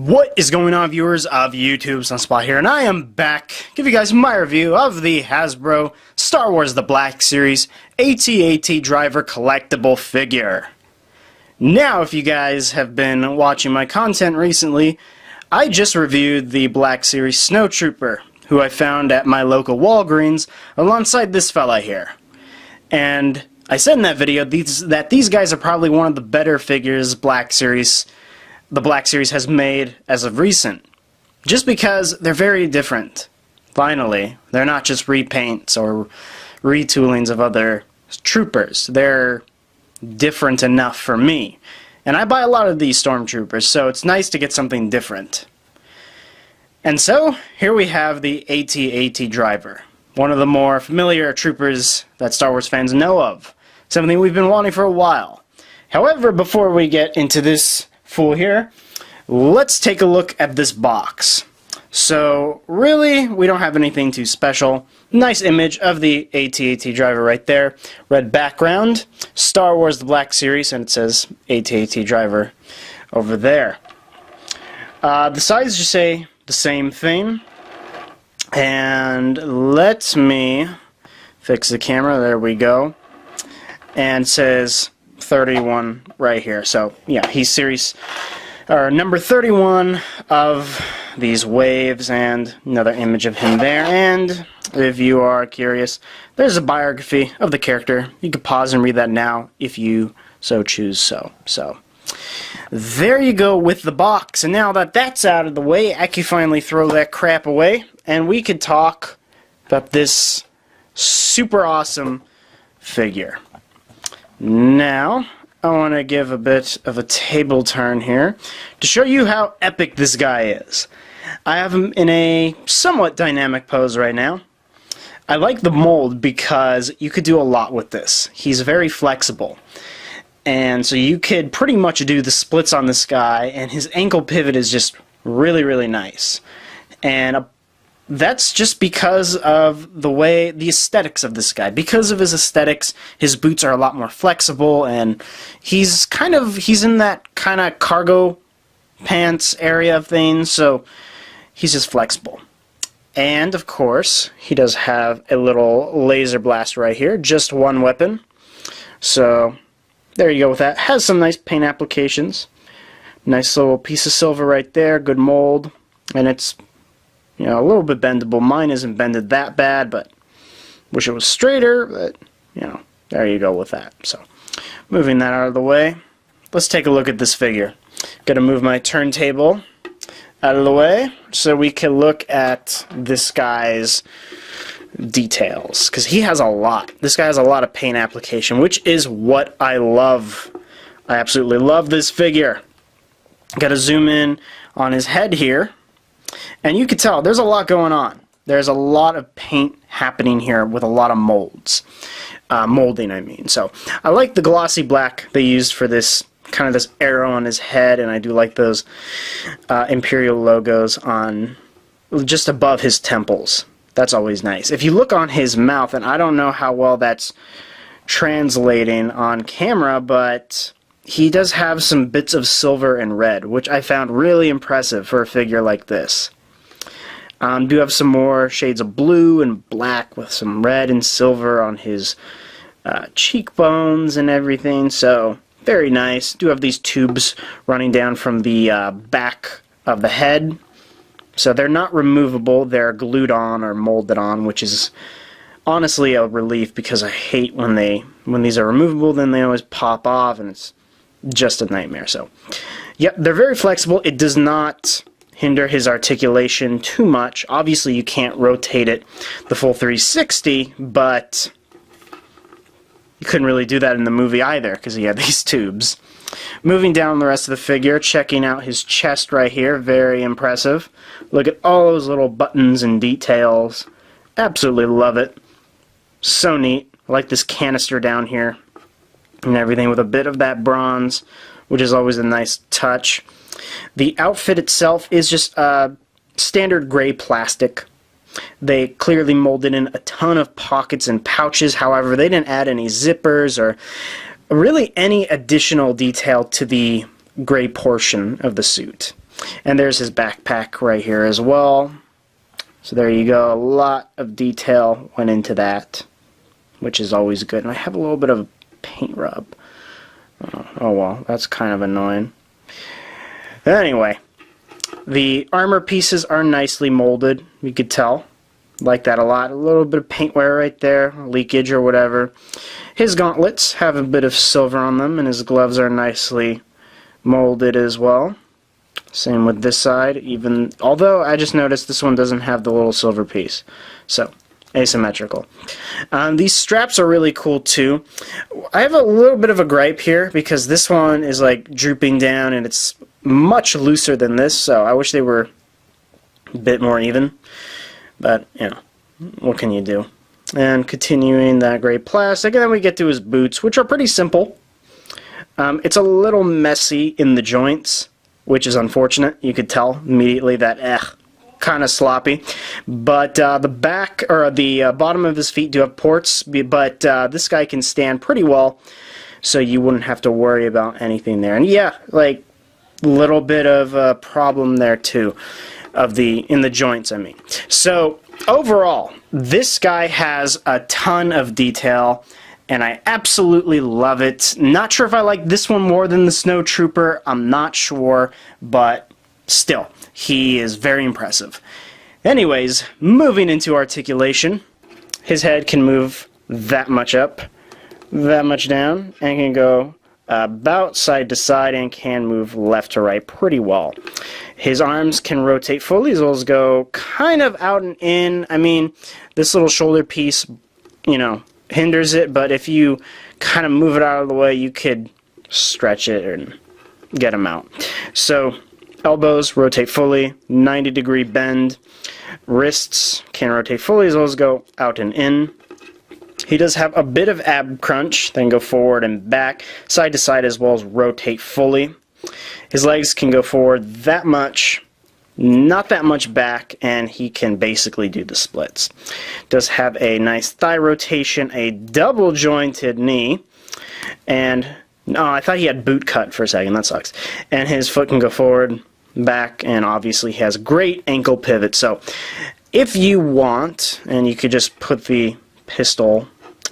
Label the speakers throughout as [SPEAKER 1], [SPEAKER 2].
[SPEAKER 1] What is going on, viewers of YouTube? Sunspot here, and I am back to give you guys my review of the Hasbro Star Wars The Black Series AT-AT Driver collectible figure. Now, if you guys have been watching my content recently, I just reviewed the Black Series Snowtrooper, who I found at my local Walgreens alongside this fella here. And I said in that video that these guys are probably one of the better figures the Black Series has made as of recent, just because they're very different. Finally, they're not just repaints or retoolings of other troopers. They're different enough for me, and I buy a lot of these stormtroopers, so it's nice to get something different. And so here we have the AT-AT Driver, one of the more familiar troopers that Star Wars fans know of, something we've been wanting for a while. However, before we get into this fool here, let's take a look at this box. So really, we don't have anything too special. Nice image of the AT-AT Driver right there. Red background, Star Wars The Black Series, and it says AT-AT Driver over there. The sides just say the same thing. And let me fix the camera. There we go. And it says 31 right here. So yeah, he's series number 31 of these waves, and another image of him there. And if you are curious, there's a biography of the character. You can pause and read that now if you so choose. So there you go with the box. And now that that's out of the way, I can finally throw that crap away, and we could talk about this super awesome figure. Now, I want to give a bit of a table turn here to show you how epic this guy is. I have him in a somewhat dynamic pose right now. I like the mold because you could do a lot with this. He's very flexible. And so you could pretty much do the splits on this guy, and his ankle pivot is just really, really nice. And that's just because of the aesthetics of this guy. Because of his aesthetics, his boots are a lot more flexible, and he's in that kind of cargo pants area of things, so he's just flexible. And of course, he does have a little laser blast right here, just one weapon. So there you go with that. Has some nice paint applications. Nice little piece of silver right there, good mold, and it's, you know, a little bit bendable. Mine isn't bended that bad, but wish it was straighter, but, you know, there you go with that. So, moving that out of the way, let's take a look at this figure. Gonna move my turntable out of the way so we can look at this guy's details, because he has a lot. This guy has a lot of paint application, which is what I love. I absolutely love this figure. Gotta zoom in on his head here. And you can tell there's a lot going on. There's a lot of paint happening here with a lot of molds. Molding, I mean. So I like the glossy black they used for this, kind of this arrow on his head, and I do like those Imperial logos on just above his temples. That's always nice. If you look on his mouth, and I don't know how well that's translating on camera, but he does have some bits of silver and red, which I found really impressive for a figure like this. Do have some more shades of blue and black with some red and silver on his cheekbones and everything, so very nice. Do have these tubes running down from the back of the head, so they're not removable, they're glued on or molded on, which is honestly a relief, because I hate when these are removable, then they always pop off, and it's just a nightmare. So yep, they're very flexible. It does not hinder his articulation too much. Obviously you can't rotate it the full 360, but you couldn't really do that in the movie either, because he had these tubes. Moving down the rest of the figure, checking out his chest right here, very impressive. Look at all those little buttons and details. Absolutely love it. So neat. I like this canister down here and everything with a bit of that bronze, which is always a nice touch. The outfit itself is just standard gray plastic. They clearly molded in a ton of pockets and pouches. However, they didn't add any zippers or really any additional detail to the gray portion of the suit. And there's his backpack right here as well. So there you go. A lot of detail went into that, which is always good. And I have a little bit of paint rub. Oh well, that's kind of annoying. Anyway, the armor pieces are nicely molded. You could tell. Like that a lot. A little bit of paint wear right there, leakage or whatever. His gauntlets have a bit of silver on them, and his gloves are nicely molded as well. Same with this side, even although I just noticed this one doesn't have the little silver piece. So, asymmetrical. These straps are really cool too. I have a little bit of a gripe here because this one is like drooping down and it's much looser than this, so I wish they were a bit more even. But, you know, what can you do? And continuing that gray plastic, and then we get to his boots, which are pretty simple. It's a little messy in the joints, which is unfortunate. You could tell immediately that, kind of sloppy. But the back, or the bottom of his feet do have ports, but this guy can stand pretty well, so you wouldn't have to worry about anything there. And yeah, like, little bit of a problem there too, in the joints, I mean. So, overall, this guy has a ton of detail, and I absolutely love it. Not sure if I like this one more than the Snow Trooper, I'm not sure, but still, he is very impressive. Anyways, moving into articulation, his head can move that much up, that much down, and can go about side to side and can move left to right pretty well. His arms can rotate fully as well as go kind of out and in. I mean, this little shoulder piece, you know, hinders it, but if you kind of move it out of the way, you could stretch it and get him out. So, elbows rotate fully, 90-degree bend. Wrists can rotate fully as well as go out and in. He does have a bit of ab crunch, then go forward and back, side to side as well as rotate fully. His legs can go forward that much, not that much back, and he can basically do the splits. Does have a nice thigh rotation, a double jointed knee, and no, I thought he had boot cut for a second, that sucks. And his foot can go forward, back, and obviously he has great ankle pivot. So if you want, and you could just put the pistol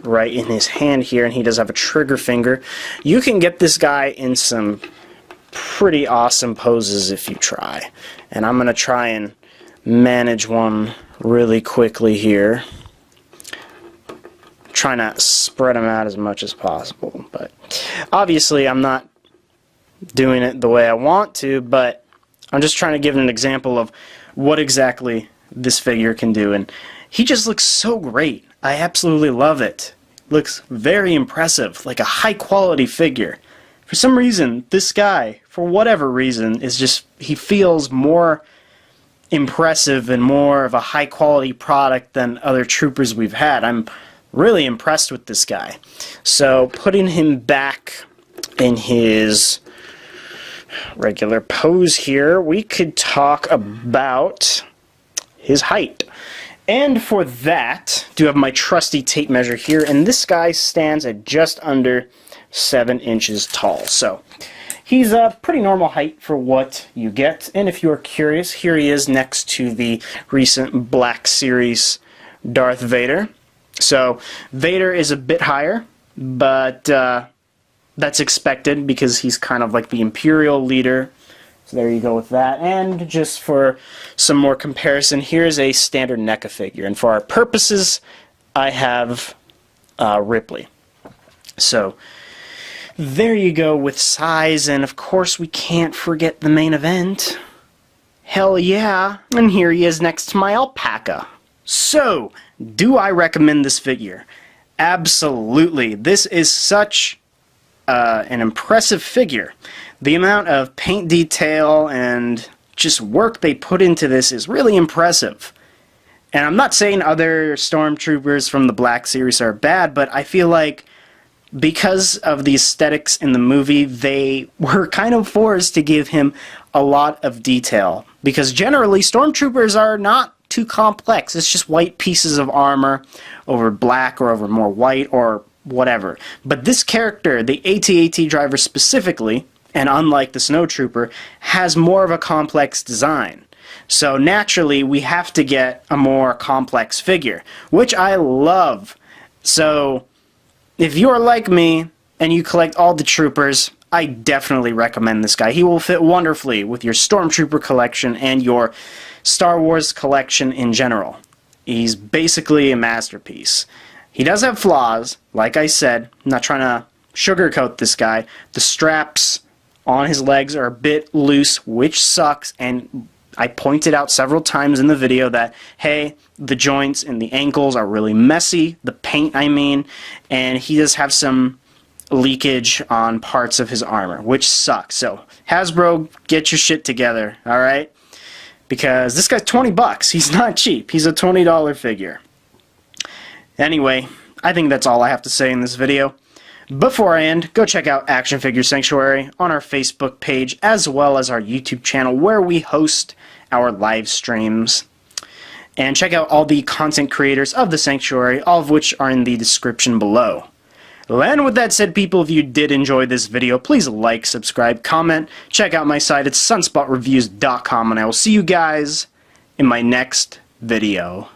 [SPEAKER 1] right in his hand here, and he does have a trigger finger, you can get this guy in some pretty awesome poses if you try. And I'm going to try and manage one really quickly here. Try not to spread them out as much as possible, but obviously I'm not doing it the way I want to, but I'm just trying to give an example of what exactly this figure can do, and he just looks so great. I absolutely love it. Looks very impressive, like a high quality figure. For some reason, this guy, for whatever reason, is just, he feels more impressive and more of a high quality product than other troopers we've had. I'm really impressed with this guy. So putting him back in his regular pose here, we could talk about his height. And for that, I do have my trusty tape measure here, and this guy stands at just under 7 inches tall. So he's a pretty normal height for what you get. And if you are curious, here he is next to the recent Black Series Darth Vader. So Vader is a bit higher, but that's expected because he's kind of like the Imperial leader. So there you go with that. And just for some more comparison, here's a standard NECA figure. And for our purposes, I have Ripley. So there you go with size. And of course, we can't forget the main event. Hell yeah. And here he is next to my alpaca. So, do I recommend this figure? Absolutely. This is such an impressive figure. The amount of paint detail and just work they put into this is really impressive. And I'm not saying other stormtroopers from the Black Series are bad, but I feel like because of the aesthetics in the movie, they were kind of forced to give him a lot of detail. Because generally, stormtroopers are not too complex. It's just white pieces of armor over black or over more white or whatever. But this character, the AT-AT driver specifically, and unlike the Snow Trooper, has more of a complex design. So naturally, we have to get a more complex figure, which I love. So if you're like me and you collect all the troopers, I definitely recommend this guy. He will fit wonderfully with your Stormtrooper collection and your Star Wars collection in general. He's basically a masterpiece. He does have flaws, like I said. I'm not trying to sugarcoat this guy. The straps on his legs are a bit loose, which sucks, and I pointed out several times in the video that, hey, the joints and the ankles are really messy, the paint I mean, and he does have some leakage on parts of his armor, which sucks. So Hasbro, get your shit together, alright? Because this guy's 20 bucks. He's not cheap. He's a $20 figure. Anyway, I think that's all I have to say in this video. Before I end, go check out Action Figure Sanctuary on our Facebook page as well as our YouTube channel where we host our live streams. And check out all the content creators of the Sanctuary, all of which are in the description below. And with that said, people, if you did enjoy this video, please like, subscribe, comment, check out my site at SunSpotReviewz.com, and I will see you guys in my next video.